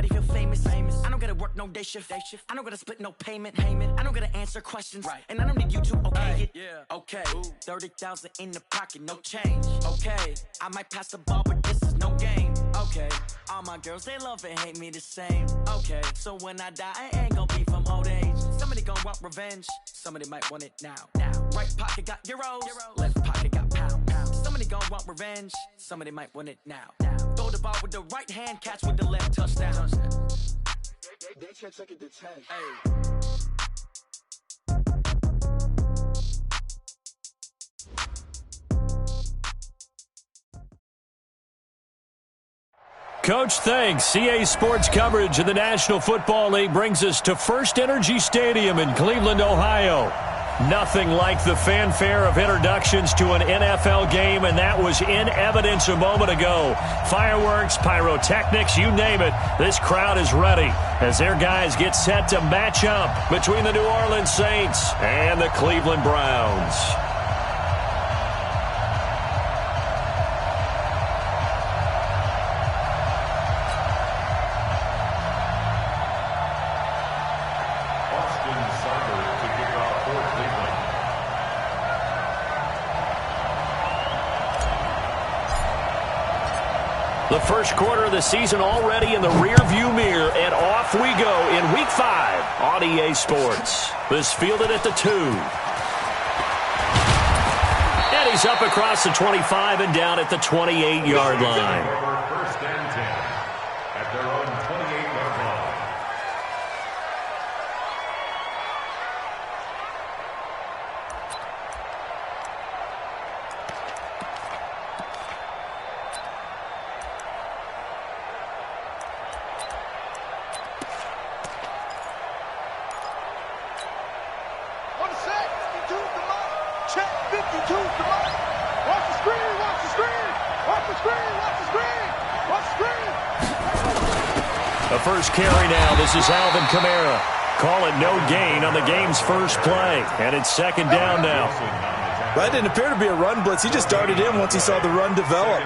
everybody feel famous. I don't gotta work no day shift. I don't gotta split no payment. I don't gotta answer questions. And I don't need you to okay it. Okay, 30,000 in the pocket, no change. Okay, I might pass the ball, but this is no game. Okay, all my girls, they love and hate me the same. Okay, so when I die, I ain't gonna be from old age. Somebody gon' want revenge. Somebody might want it now. Right pocket got euros. Left pocket got pounds. Somebody gon' want revenge. Somebody might want it now. Throw the ball with the right hand, catch with the left, touchdown. They check it to 10. Hey. Coach, thanks. CA Sports coverage of the National Football League brings us to First Energy Stadium in Cleveland, Ohio. Nothing like the fanfare of introductions to an NFL game, and that was in evidence a moment ago. Fireworks, pyrotechnics, you name it. This crowd is ready as their guys get set to match up between the New Orleans Saints and the Cleveland Browns. The first quarter of the season already in the rearview mirror, and off we go in Week 5 on EA Sports. This fielded at the 2. And he's up across the 25 and down at the 28-yard line. First and 10 at their own 28-yard line. The first carry now. This is Alvin Kamara. Call it no gain on the game's first play. And it's second down now. That didn't appear to be a run blitz. He just darted in once he saw the run develop.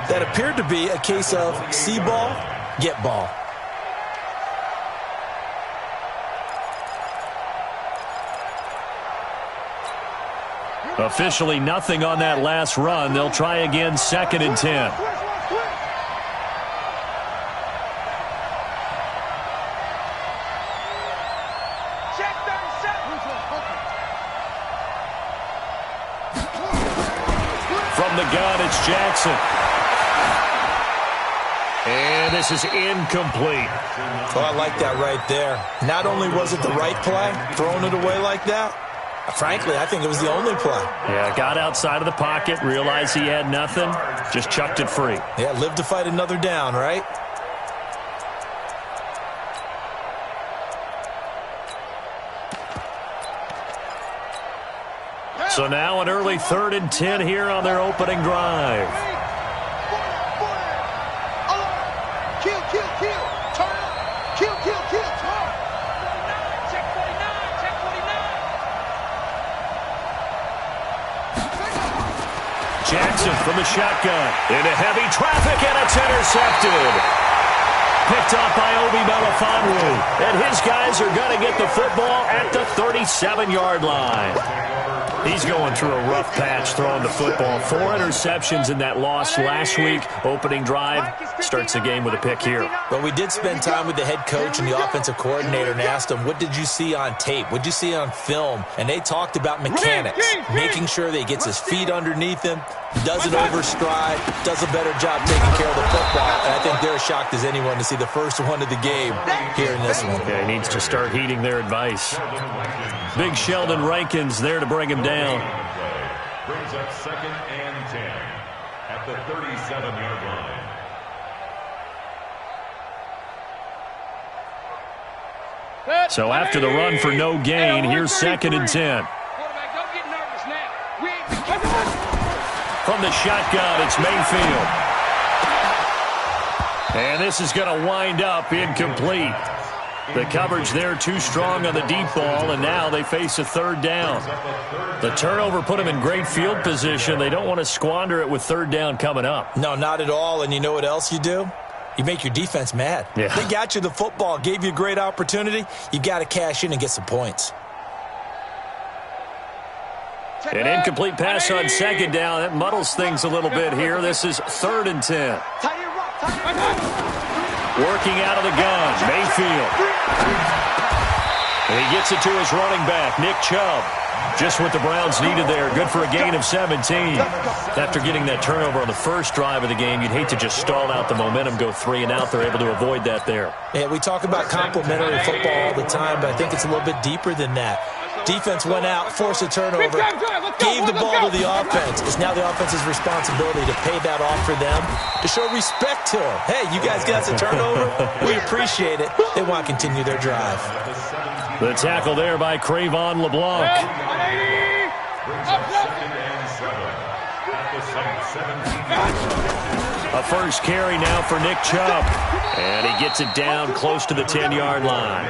That appeared to be a case of see ball, get ball. Officially nothing on that last run. They'll try again, second and 10. From the gun, it's Jackson. And this is incomplete. Oh, I like that right there. Not only was it the right play, throwing it away like that, frankly, I think it was the only play. Yeah, got outside of the pocket, realized he had nothing, just chucked it free. Yeah, live to fight another down, right? So now an early 3rd and 10 here on their opening drive. Jackson from the shotgun. Into heavy traffic, and it's intercepted. Picked up by Obi Melifonwu. And his guys are going to get the football at the 37-yard line. He's going through a rough patch throwing the football. 4 interceptions in that loss last week. Opening drive starts the game with a pick here. Well, we did spend time with the head coach and the offensive coordinator and asked them, what did you see on tape? What did you see on film? And they talked about mechanics, making sure that he gets his feet underneath him, doesn't overstride, does a better job taking care of the football. And I think they're as shocked as anyone to see the first one of the game here in this one. Yeah, he needs to start heeding their advice. Big Sheldon Rankins there to bring him down. Brings up second and 10 at the 37-yard line. So after the run for no gain, here's second and 10. From the shotgun, it's Mayfield. And this is going to wind up incomplete. The coverage there too strong on the deep ball, and now they face a 3rd down. The turnover put them in great field position. They don't want to squander it with 3rd down coming up. No, not at all. And you know what else you do? You make your defense mad. Yeah. They got you the football, gave you a great opportunity. You got to cash in and get some points. An incomplete pass on second down. That muddles things a little bit here. This is 3rd and 10. Working out of the gun, Mayfield. And he gets it to his running back, Nick Chubb. Just what the Browns needed there. Good for a gain of 17. After getting that turnover on the first drive of the game, you'd hate to just stall out the momentum, go 3 and out. They're able to avoid that there. Yeah, we talk about complementary football all the time, but I think it's a little bit deeper than that. Defense went out, forced a turnover, gave the ball to the offense. It's now the offense's responsibility to pay that off for them, to show respect to them. Hey, you guys got the turnover? We appreciate it. They want to continue their drive. The tackle there by Crayvon LeBlanc. A first carry now for Nick Chubb. And he gets it down close to the 10-yard line.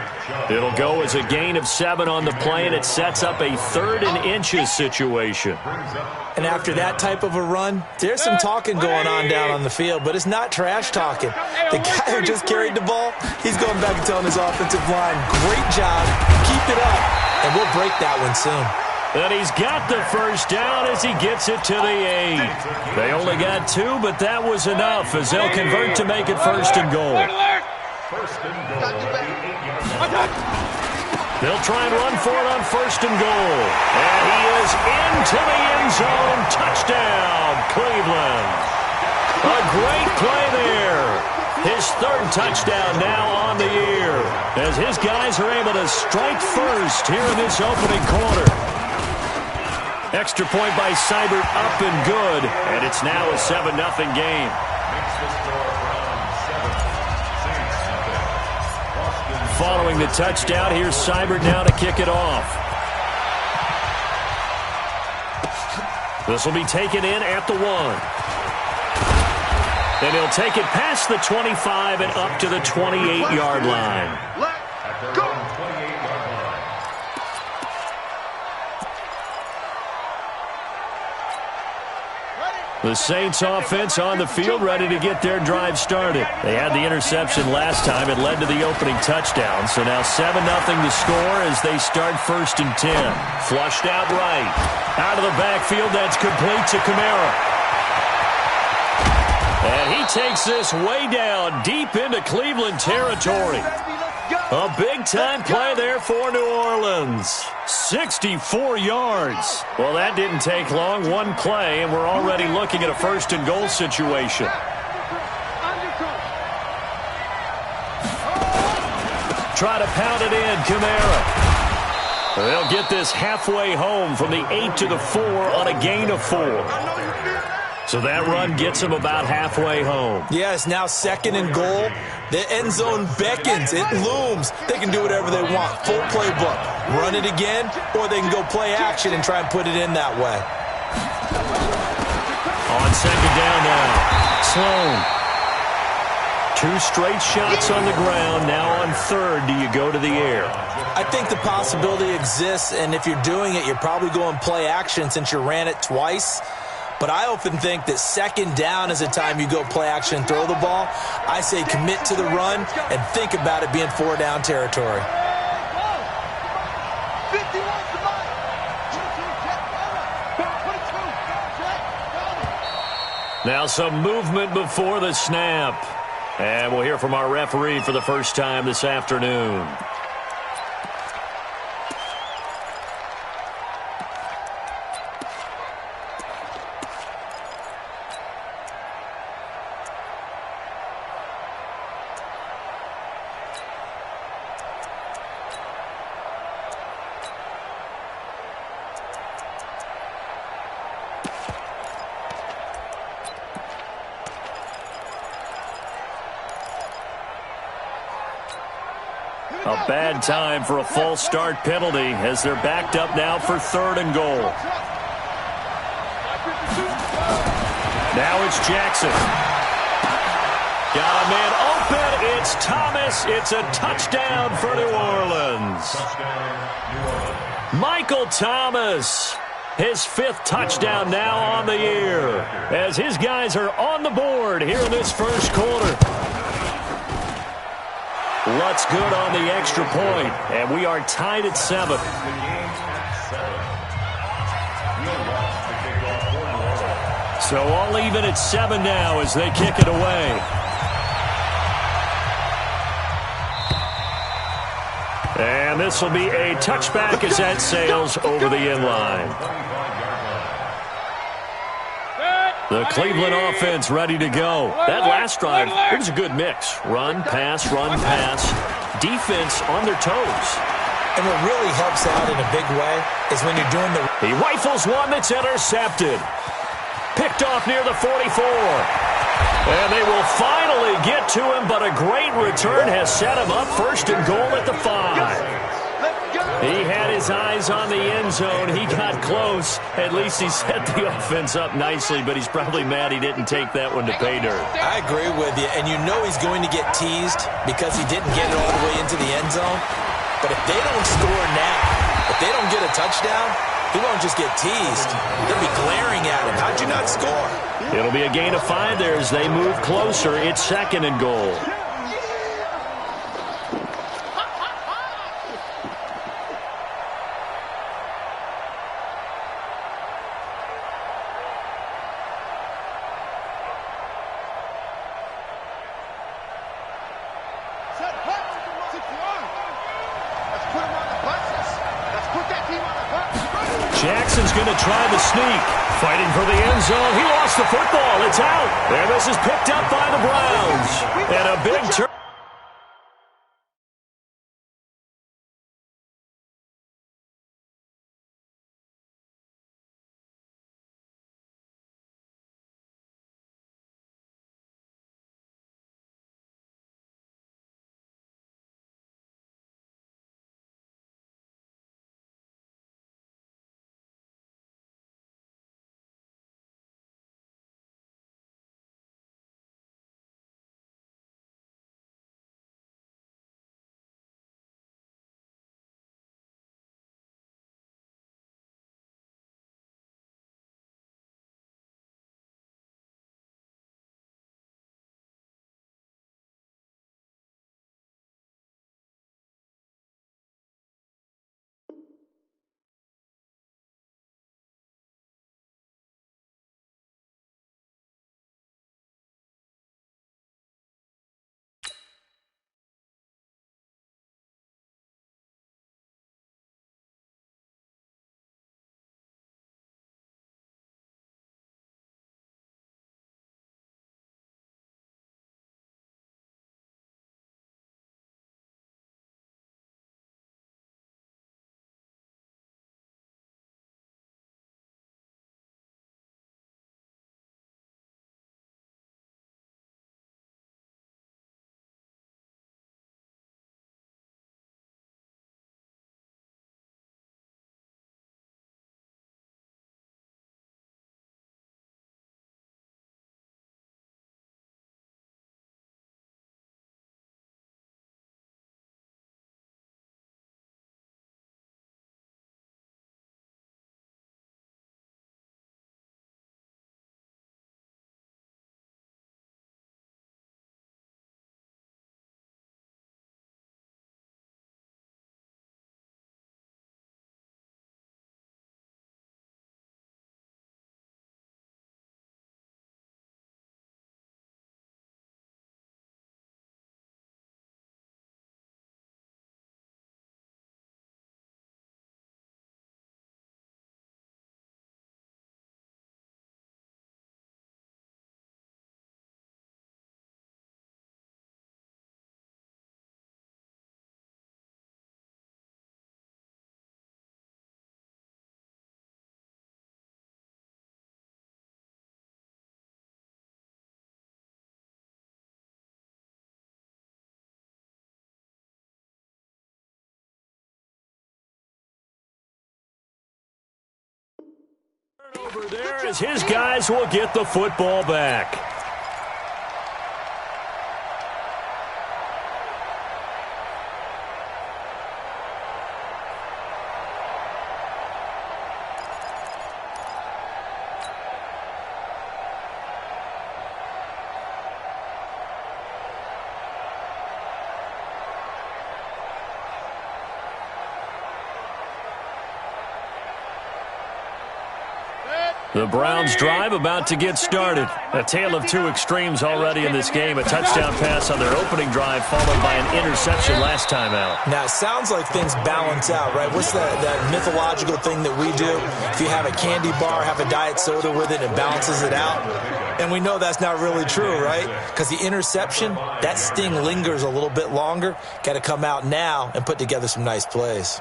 It'll go as a gain of 7 on the play, and it sets up a 3rd and inches situation. And after that type of a run, there's some talking going on down on the field, but it's not trash talking. The guy who just carried the ball, he's going back and telling his offensive line, great job, keep it up, and we'll break that one soon. And he's got the first down as he gets it to the 8. They only got 2, but that was enough as they'll convert to make it 1st and goal. They'll try and run for it on 1st and goal. And he is into the end zone. Touchdown, Cleveland. A great play there. His 3rd touchdown now on the year as his guys are able to strike first here in this opening quarter. Extra point by Seibert, up and good, and it's now a 7-0 game. Following the touchdown, here's Seibert now to kick it off. This will be taken in at the 1. And he'll take it past the 25 and up to the 28-yard line. Let's go! The Saints offense on the field, ready to get their drive started. They had the interception last time. It led to the opening touchdown. So now 7-0 to score as they start 1st and 10. Flushed out right. Out of the backfield, that's complete to Kamara. And he takes this way down, deep into Cleveland territory. A big-time play there for New Orleans. 64 yards. Well, that didn't take long. One play, and we're already looking at a 1st and goal situation. Try to pound it in, Kamara. They'll get this halfway home from the 8 to the 4 on a gain of 4. So that run gets them about halfway home. Yes, now 2nd and goal. The end zone beckons. It looms. They can do whatever they want. Full playbook. Run it again, or they can go play action and try and put it in that way. On 2nd down now, Sloan. 2 straight shots on the ground. Now on 3rd, do you go to the air? I think the possibility exists, and if you're doing it, you're probably going play action since you ran it twice. But I often think that 2nd down is the time you go play action and throw the ball. I say commit to the run and think about it being 4-down territory. Now some movement before the snap. And we'll hear from our referee for the first time this afternoon. A bad time for a false start penalty as they're backed up now for 3rd and goal. Now it's Jackson. Got a man open. It's Thomas. It's a touchdown for New Orleans. Michael Thomas. His 5th touchdown now on the year as his guys are on the board here in this 1st quarter. What's good on the extra point? And we are tied at 7. So all even at 7 now as they kick it away. And this will be a touchback as that sails over the inline. The Cleveland offense ready to go. That last drive, it was a good mix. Run, pass, defense on their toes. And what really helps out in a big way is when you're doing the... He rifles one that's intercepted. Picked off near the 44. And they will finally get to him, but a great return has set him up first and goal at the 5. He had his eyes on the end zone. He got close. At least he set the offense up nicely, but he's probably mad he didn't take that one to pay dirt. I agree with you, and you know he's going to get teased because he didn't get it all the way into the end zone. But if they don't score now, if they don't get a touchdown, he won't just get teased. They'll be glaring at him. How'd you not score? It'll be a gain of 5 there as they move closer. It's 2nd and goal. Jackson's going to try the sneak. Fighting for the end zone. He lost the football. It's out. And this is picked up by the Browns. And a big turn. Over there as his guys will get the football back. The Browns drive about to get started. A tale of two extremes already in this game. A touchdown pass on their opening drive followed by an interception last time out. Now, it sounds like things balance out, right? What's that mythological thing that we do? If you have a candy bar, have a diet soda with it, it balances it out. And we know that's not really true, right? Because the interception, that sting lingers a little bit longer. Got to come out now and put together some nice plays.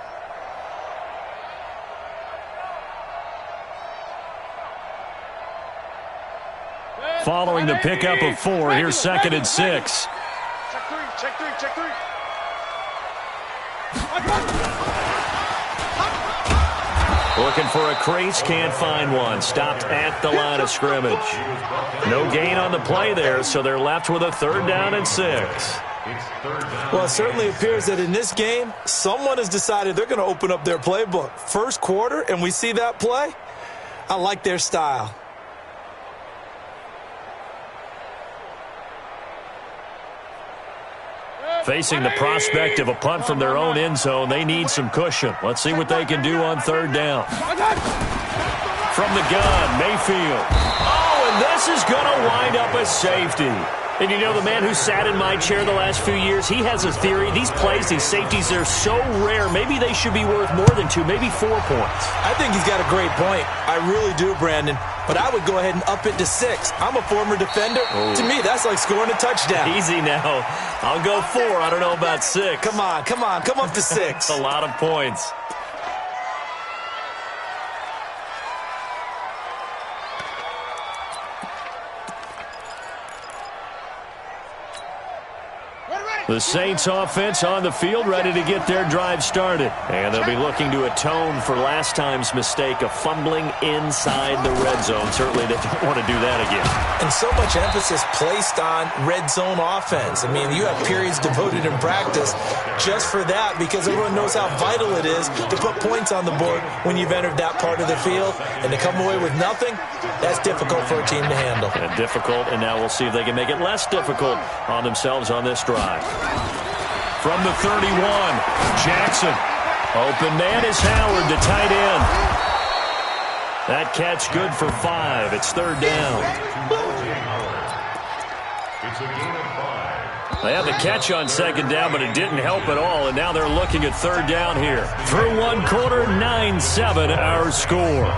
Following the pickup of 4, here's 2nd and 6. Check three. Looking for a crease, can't find one. Stopped at the line of scrimmage. No gain on the play there, so they're left with a 3rd down and 6. Well, it certainly appears that in this game, someone has decided they're going to open up their playbook. First quarter, and we see that play. I like their style. Facing the prospect of a punt from their own end zone, they need some cushion. Let's see what they can do on 3rd down. From the gun, Mayfield. Oh, and this is going to wind up a safety. And you know, the man who sat in my chair the last few years, he has a theory. These plays, these safeties, they're so rare. Maybe they should be worth more than 2, maybe 4 points. I think he's got a great point. I really do, Brandon. But I would go ahead and up it to 6. I'm a former defender. Ooh. To me, that's like scoring a touchdown. Easy now. I'll go 4. I don't know about 6. Come on. Come up to 6. A lot of points. The Saints offense on the field, ready to get their drive started. And they'll be looking to atone for last time's mistake of fumbling inside the red zone. Certainly they don't want to do that again. And so much emphasis placed on red zone offense. I mean, you have periods devoted in practice just for that because everyone knows how vital it is to put points on the board when you've entered that part of the field. And to come away with nothing, that's difficult for a team to handle. And difficult, and now we'll see if they can make it less difficult on themselves on this drive. From the 31, Jackson. Open man is Howard, the tight end. That catch good for 5. It's 3rd down. They had the catch on 2nd down, but it didn't help at all, and now they're looking at 3rd down here. Through 1 quarter, 9-7 our score.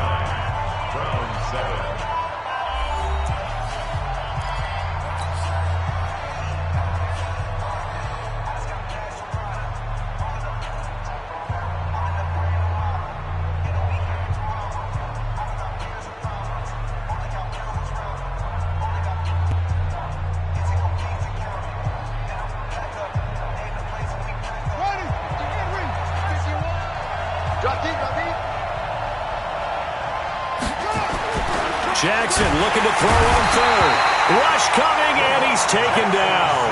Jackson looking to throw on 3rd. Rush coming, and he's taken down.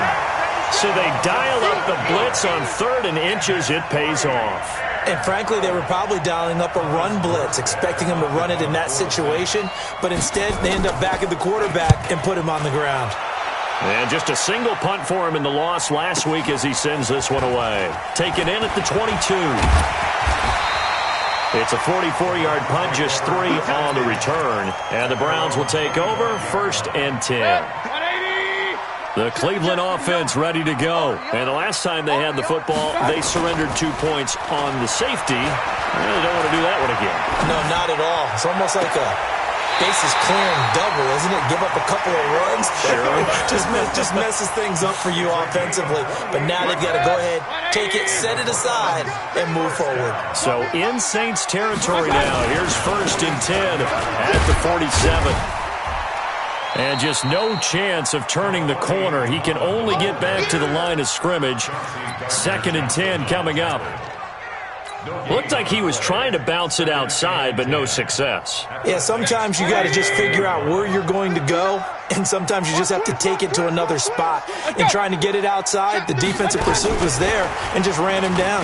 So they dial up the blitz on 3rd and inches. It pays off. And frankly, they were probably dialing up a run blitz, expecting him to run it in that situation. But instead, they end up back at the quarterback and put him on the ground. And just a single punt for him in the loss last week as he sends this one away. Taken in at the 22. It's a 44-yard punt, just 3 on the return. And the Browns will take over, 1st and 10. The Cleveland offense ready to go. And the last time they had the football, they surrendered 2 points on the safety. They don't want to do that one again. No, not at all. It's almost like a bases clearing double, isn't it? Give up a couple of runs. Sure. just messes things up for you offensively. But now they've got to go ahead, take it, set it aside, and move forward. So in Saints territory now. Here's 1st and 10 at the 47. And just no chance of turning the corner. He can only get back to the line of scrimmage. 2nd and 10 coming up. Looked like he was trying to bounce it outside, but no success. Yeah, sometimes you got to just figure out where you're going to go, and sometimes you just have to take it to another spot. In trying to get it outside, the defensive pursuit was there and just ran him down.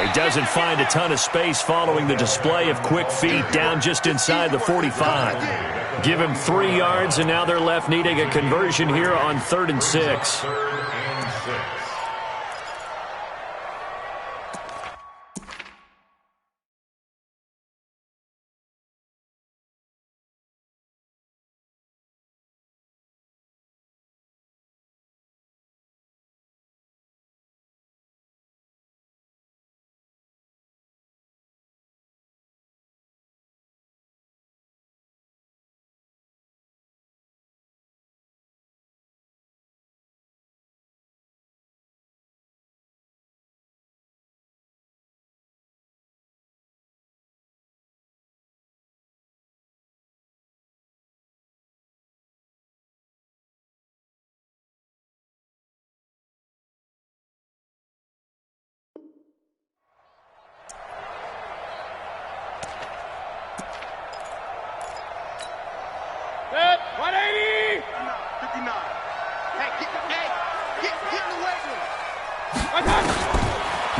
He doesn't find a ton of space following the display of quick feet down just inside the 45. Give him 3 yards, and now they're left needing a conversion here on 3rd and 6.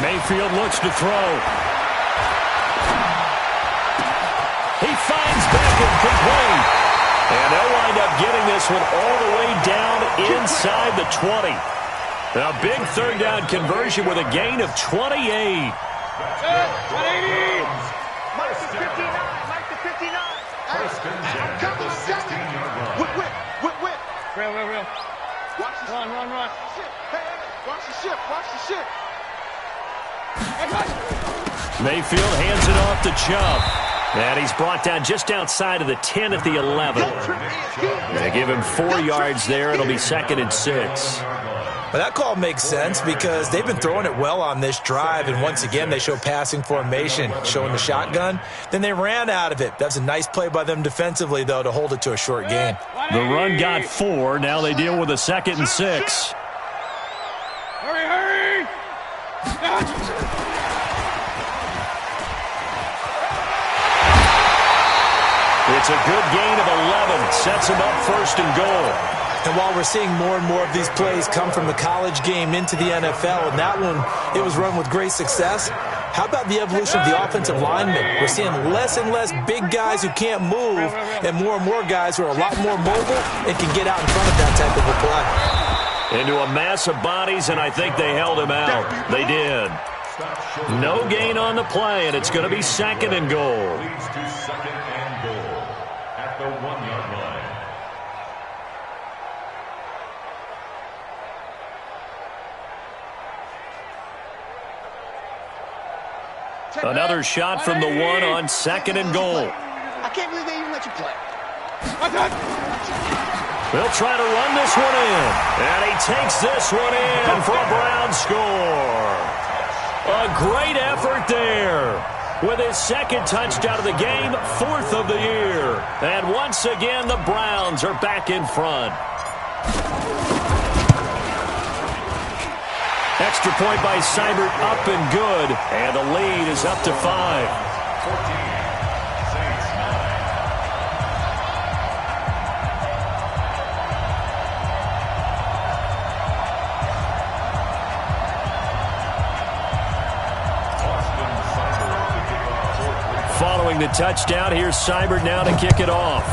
Mayfield looks to throw. He finds Beckham complete. And they'll wind up getting this one all the way down inside the 20. A big third down conversion with a gain of 28. 180. Mike to 59. Mike to 59. I'm coming. Whip. Real. Watch the run. Hey, watch the ship. Mayfield hands it off to Chubb. And he's brought down just outside of the 10 at the 11. They give him 4 yards there. It'll be 2nd and 6. Well, that call makes sense because they've been throwing it well on this drive, and once again they show passing formation, showing the shotgun. Then they ran out of it. That's a nice play by them defensively, though, to hold it to a short gain. The run got 4. Now they deal with a 2nd and 6. Hurry! It's a good gain of 11. Sets him up 1st and goal. And while we're seeing more and more of these plays come from the college game into the NFL, and that one, it was run with great success, how about the evolution of the offensive linemen? We're seeing less and less big guys who can't move and more guys who are a lot more mobile and can get out in front of that type of a play. Into a mass of bodies, and I think they held him out. They did. No gain on the play, and it's going to be 2nd and goal. Leads to 2nd and goal at the 1-yard line. Another shot from the 1 on 2nd and goal. I can't believe they even let you play. They'll try to run this one in. And he takes this one in for a Brown score. A great effort there. With his 2nd touchdown of the game, 4th of the year. And once again, the Browns are back in front. Extra point by Seibert, up and good. And the lead is up to 5. 14. Saints 9. Following the touchdown, here's Seibert now to kick it off.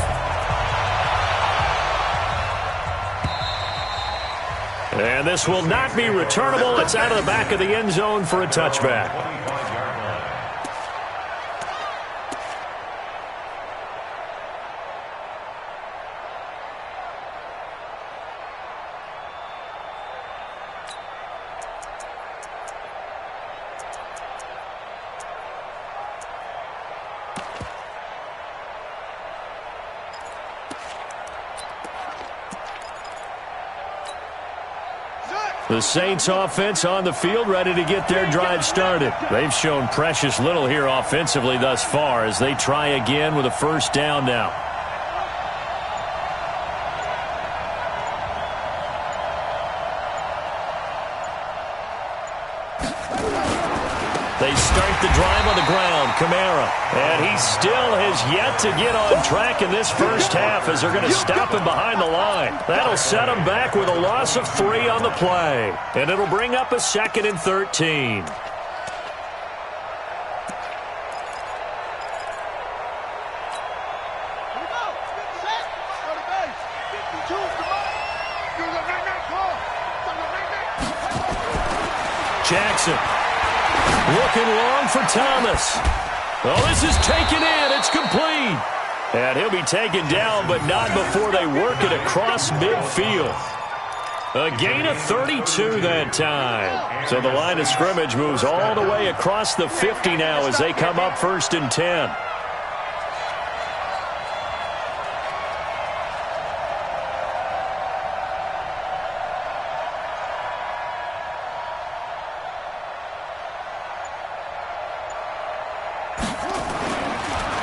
And this will not be returnable. It's out of the back of the end zone for a touchback. 25-yard line. The Saints offense on the field, ready to get their drive started. They've shown precious little here offensively thus far as they try again with a 1st down now. They start the drive on the ground. Kamara. And he still has yet to get on track in this first half as they're going to stop him behind the line. That'll set him back with a loss of 3 on the play. And it'll bring up a 2nd and 13. Jackson. Looking long for Thomas. Oh, this is taken in. It's complete. And he'll be taken down, but not before they work it across midfield. A gain of 32 that time. So the line of scrimmage moves all the way across the 50 now as they come up 1st and 10.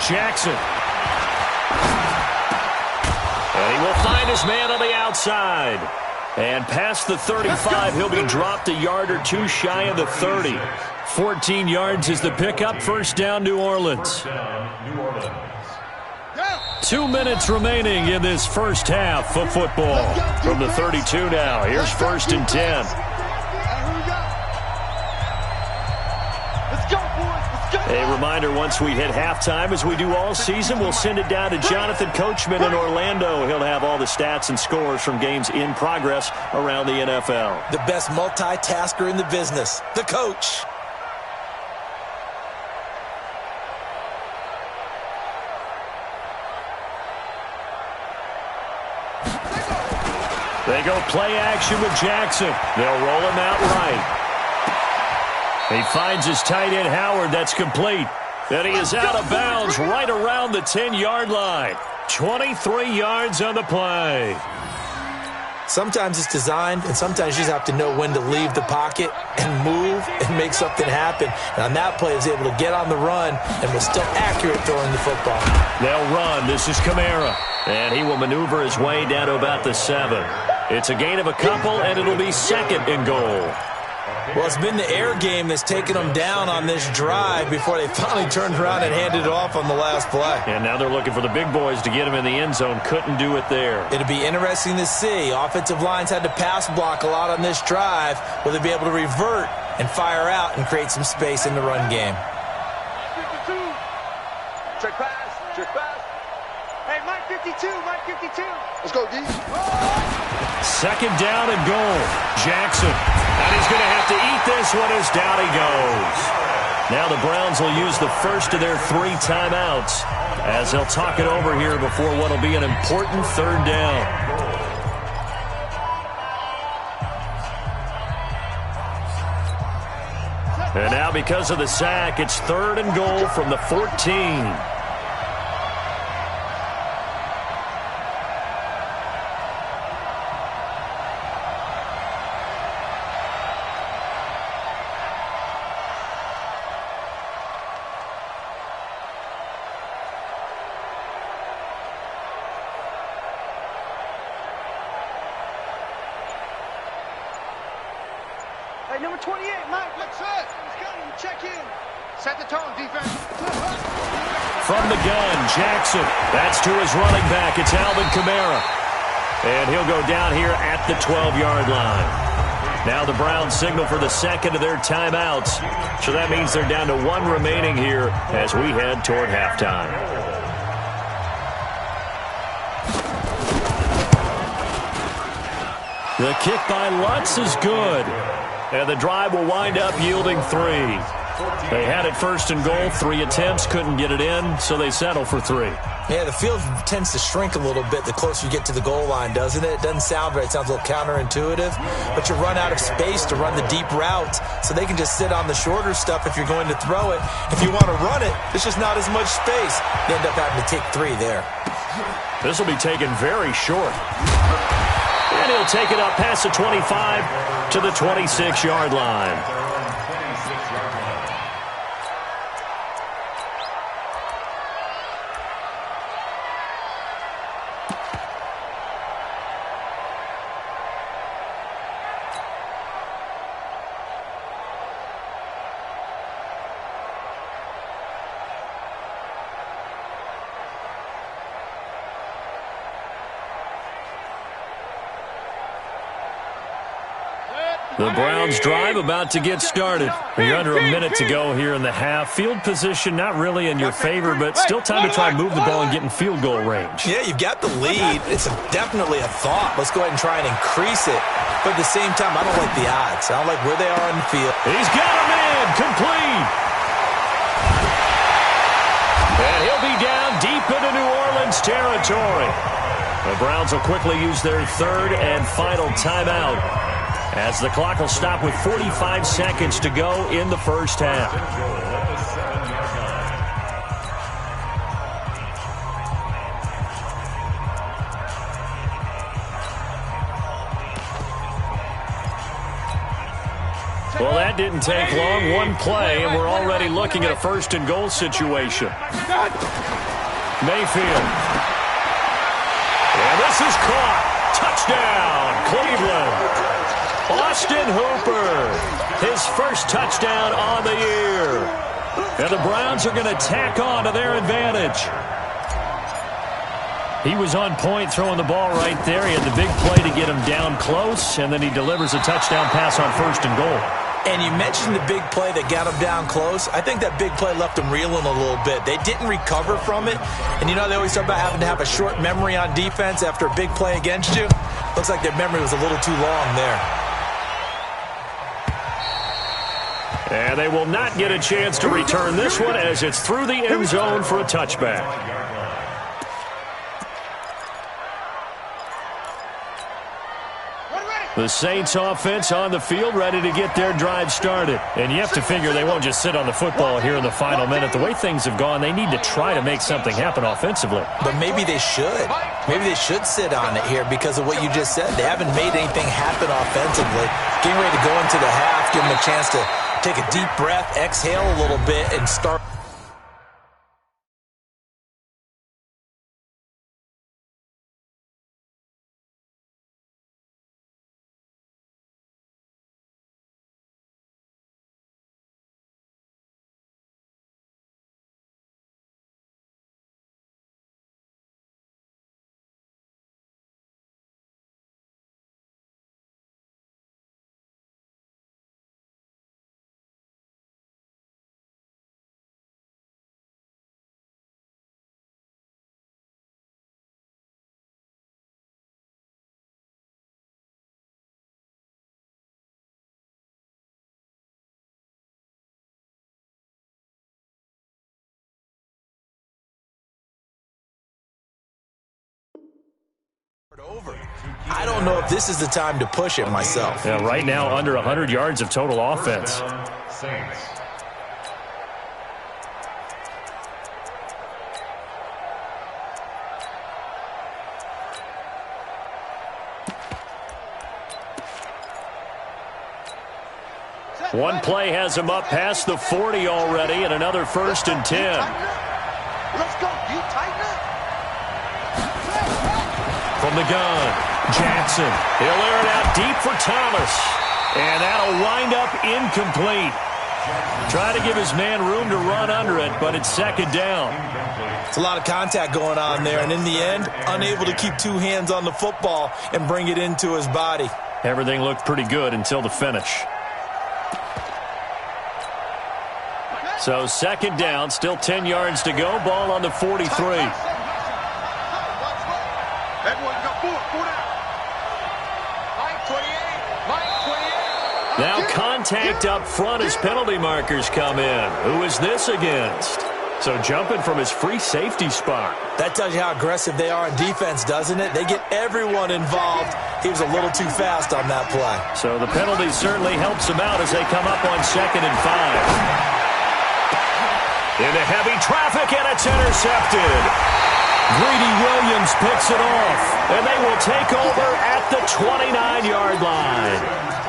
Jackson. And he will find his man on the outside. And past the 35, he'll be dropped a yard or 2 shy of the 30. 14 yards is the pickup. 1st down, New Orleans. 2 minutes remaining in this first half of football. From the 32 now, here's 1st and 10. reminder, once we hit halftime, as we do all season, we'll send it down to Jonathan Coachman in Orlando. He'll have all the stats and scores from games in progress around the NFL. The best multitasker in the business, the coach. They go play action with Jackson. They'll roll him out right. He finds his tight end, Howard. That's complete. And he is out of bounds right around the 10-yard line. 23 yards on the play. Sometimes it's designed, and sometimes you just have to know when to leave the pocket and move and make something happen. And on that play, he was able to get on the run and was still accurate throwing the football. They'll run. This is Kamara. And he will maneuver his way down to about the 7. It's a gain of a couple, and it'll be second and goal. Well, it's been the air game that's taken them down on this drive before they finally turned around and handed it off on the last play. And now they're looking for the big boys to get him in the end zone. Couldn't do it there. It'll be interesting to see. Offensive lines had to pass block a lot on this drive. Will they be able to revert and fire out and create some space in the run game? 52. Check pass. Check pass. Hey, Mike 52. Mike 52. Let's go, D. Second down and goal. Jackson. And he's going to have to eat this one as down he goes. Now the Browns will use the first of their 3 timeouts as they'll talk it over here before what will be an important third down. And now because of the sack, it's third and goal from the 14. Hey, number 28, Mike. What's up? Check in. Set the tone, defense. From the gun, Jackson. That's to his running back. It's Alvin Kamara. And he'll go down here at the 12-yard line. Now the Browns signal for the second of their timeouts. So that means they're down to 1 remaining here as we head toward halftime. The kick by Lutz is good. And the drive will wind up yielding 3. They had it first and goal, 3 attempts, couldn't get it in, so they settle for 3. Yeah, the field tends to shrink a little bit the closer you get to the goal line, doesn't it? It doesn't sound right. It sounds a little counterintuitive. But you run out of space to run the deep routes, so they can just sit on the shorter stuff if you're going to throw it. If you want to run it, there's just not as much space. You end up having to take 3 there. This will be taken very short. And he'll take it up past the 25 to the 26-yard line. The Browns drive about to get started. You're under a minute to go here in the half. Field position not really in your favor, but still time to try and move the ball and get in field goal range. Yeah, you've got the lead. It's definitely a thought. Let's go ahead and try and increase it. But at the same time, I don't like the odds. I don't like where they are on the field. He's got him in. Complete. And he'll be down deep into New Orleans territory. The Browns will quickly use their third and final timeout, as the clock will stop with 45 seconds to go in the first half. Well, that didn't take long. 1 play, and we're already looking at a first and goal situation. Mayfield. And this is caught. Touchdown, Cleveland. Austin Hooper, his first touchdown on the year. And the Browns are going to tack on to their advantage. He was on point throwing the ball right there. He had the big play to get him down close, and then he delivers a touchdown pass on first and goal. And you mentioned the big play that got them down close. I think that big play left them reeling a little bit. They didn't recover from it. And, they always talk about having to have a short memory on defense after a big play against you. Looks like their memory was a little too long there. And they will not get a chance to return this one as it's through the end zone for a touchback. The Saints offense on the field, ready to get their drive started. And you have to figure they won't just sit on the football here in the final minute. The way things have gone, they need to try to make something happen offensively. But maybe they should. Maybe they should sit on it here because of what you just said. They haven't made anything happen offensively. Getting ready to go into the half, give them a chance to take a deep breath, exhale a little bit, and start. I don't know if this is the time to push it myself. Yeah, right now, under 100 yards of total offense. Saints. One play has him up past the 40 already, and another 1st and 10. Let's go. You tighten up. From the gun, Jackson. He'll air it out deep for Thomas. And that'll wind up incomplete. Try to give his man room to run under it, but it's 2nd down. It's a lot of contact going on there, and in the end, unable to keep two hands on the football and bring it into his body. Everything looked pretty good until the finish. So 2nd down, still 10 yards to go. Ball on the 43. Now contact up front as penalty markers come in. Who is this against? So jumping from his free safety spot. That tells you how aggressive they are on defense, doesn't it? They get everyone involved. He was a little too fast on that play. So the penalty certainly helps him out as they come up on 2nd and 5. Into heavy traffic, and it's intercepted. Greedy Williams picks it off, and they will take over at the 29-yard line.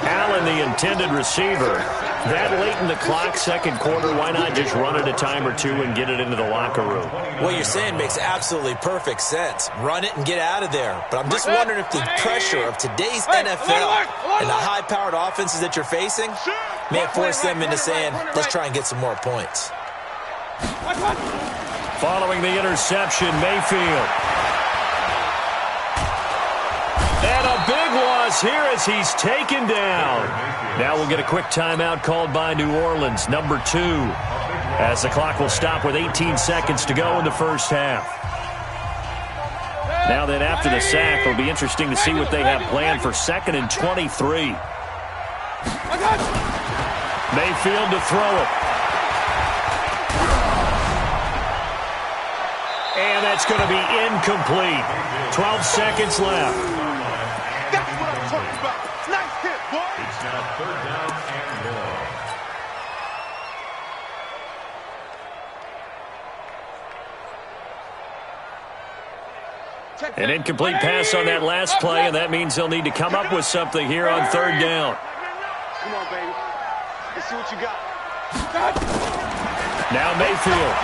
Allen, the intended receiver. That late in the clock, 2nd quarter, why not just run it a time or two and get it into the locker room? What you're saying makes absolutely perfect sense. Run it and get out of there. But I'm just wondering if the pressure of today's NFL and the high-powered offenses that you're facing may have forced them into saying, let's try and get some more points. Following the interception, Mayfield. And a big loss here as he's taken down. Now we'll get a quick timeout called by New Orleans, number 2, as the clock will stop with 18 seconds to go in the first half. Now then, after the sack, it'll be interesting to see what they have planned for 2nd and 23. Mayfield to throw it. And that's going to be incomplete. 12 seconds left. That's what I'm talking about. Nice hit, boy. It's now 3rd down and more. An incomplete pass on that last play, and that means they'll need to come up with something here on 3rd down. Come on, baby. Let's see what you got. Now Mayfield.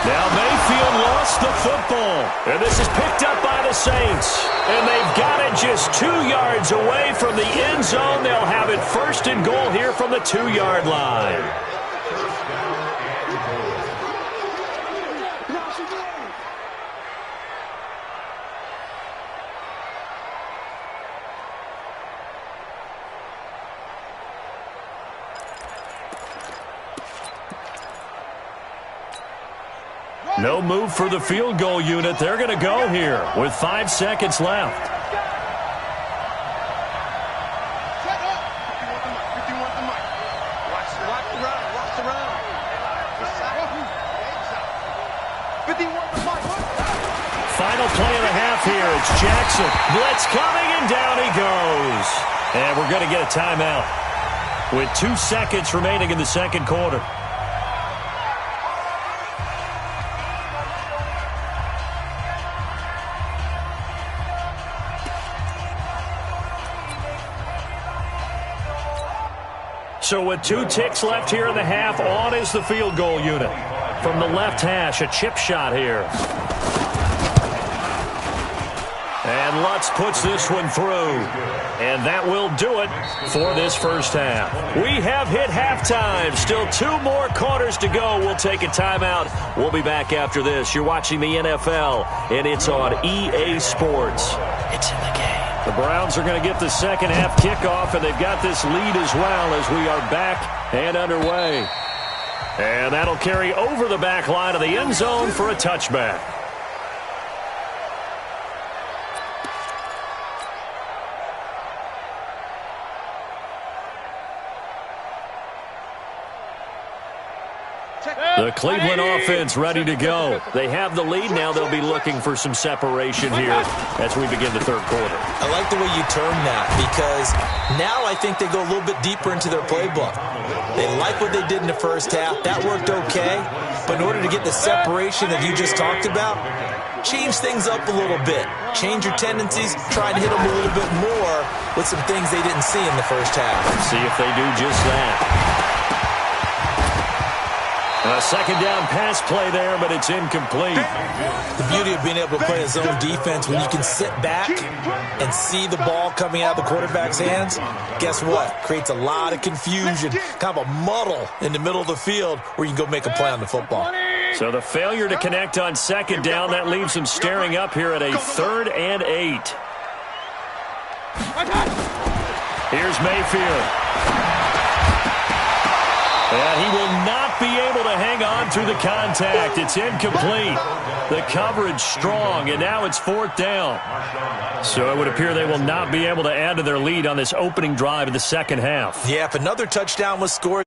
Now Mayfield lost the football. And this is picked up by the Saints. And they've got it just 2 yards away from the end zone. They'll have it 1st and goal here from the 2-yard line. No move for the field goal unit. They're going to go here with 5 seconds left. Shut up. 51 the mic. Watch the run. Watch the run. 51 the mic. Final play of the half here. It's Jackson. Blitz coming, and down he goes. And we're going to get a timeout with 2 seconds remaining in the second quarter. So with 2 ticks left here in the half, on is the field goal unit. From the left hash, a chip shot here. And Lutz puts this one through. And that will do it for this first half. We have hit halftime. Still 2 more quarters to go. We'll take a timeout. We'll be back after this. You're watching the NFL, and it's on EA Sports. It's in the game. The Browns are going to get the second half kickoff, and they've got this lead as well as we are back and underway. And that'll carry over the back line of the end zone for a touchback. The Cleveland offense ready to go. They have the lead now. They'll be looking for some separation here as we begin the third quarter. I like the way you term that, because now I think they go a little bit deeper into their playbook. They like what they did in the first half. That worked okay. But in order to get the separation that you just talked about, change things up a little bit. Change your tendencies. Try and hit them a little bit more with some things they didn't see in the first half. See if they do just that. A second down pass play there, but it's incomplete. The beauty of being able to play a zone defense, when you can sit back and see the ball coming out of the quarterback's hands, guess what? Creates a lot of confusion, kind of a muddle in the middle of the field where you can go make a play on the football. So the failure to connect on second down, that leaves them staring up here at a 3rd and 8. Here's Mayfield. And he will not be able to hang on through the contact. It's incomplete. The coverage strong, and now it's 4th down. So it would appear they will not be able to add to their lead on this opening drive of the second half. Yeah, if another touchdown was scored,